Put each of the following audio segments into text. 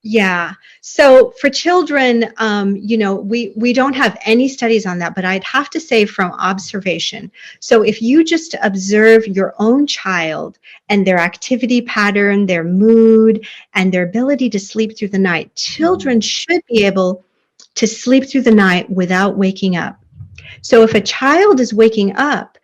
Yeah. So for children, we don't have any studies on that, but I'd have to say from observation. So if you just observe your own child and their activity pattern, their mood, and their ability to sleep through the night, children should be able to sleep through the night without waking up. So if a child is waking up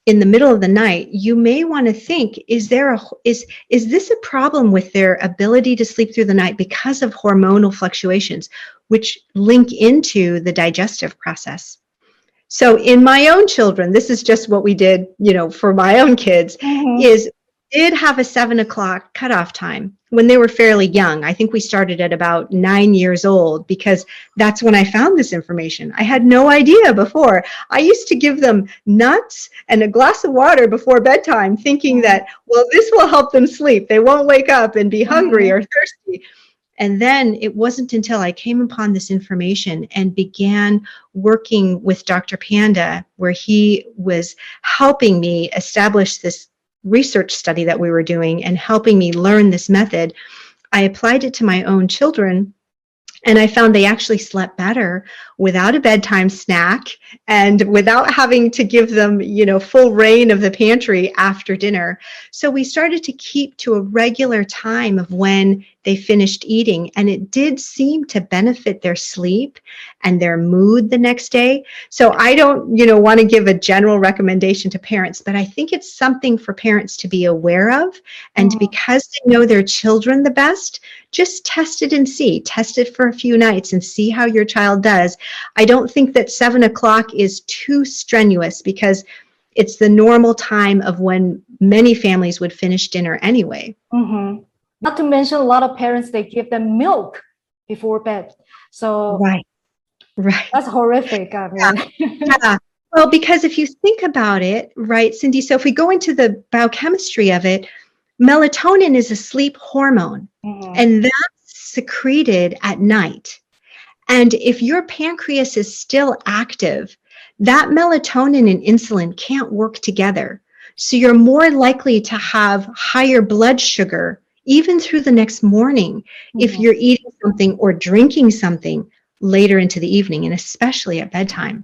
in the middle of the night, you may want to think, is this a problem with their ability to sleep through the night because of hormonal fluctuations, which link into the digestive process? So in my own children, this is just what we did, for my own kids, is did have a 7 o'clock cutoff time when they were fairly young. I think we started at about 9 years old because that's when I found this information. I had no idea before. I used to give them nuts and a glass of water before bedtime thinking that, well, this will help them sleep. They won't wake up and be hungry or thirsty. And then it wasn't until I came upon this information and began working with Dr. Panda, where he was helping me establish this research study that we were doing and helping me learn this method. I applied it to my own children, and I found they actually slept better without a bedtime snack and without having to give them, full reign of the pantry after dinner. So we started to keep to a regular time of when they finished eating, and it did seem to benefit their sleep and their mood the next day. So I don't, want to give a general recommendation to parents, but I think it's something for parents to be aware of. And because they know their children the best, just test it and see. Test it for a few nights and see how your child does. I don't think that 7 o'clock is too strenuous because it's the normal time of when many families would finish dinner anyway. Not to mention, a lot of parents, they give them milk before bed. So right. That's horrific. I mean. Yeah. Well, because if you think about it, right, Cindy, so if we go into the biochemistry of it, melatonin is a sleep hormone, and that's secreted at night. And if your pancreas is still active, that melatonin and insulin can't work together. So you're more likely to have higher blood sugar even through the next morning if you're eating something or drinking something later into the evening, and especially at bedtime.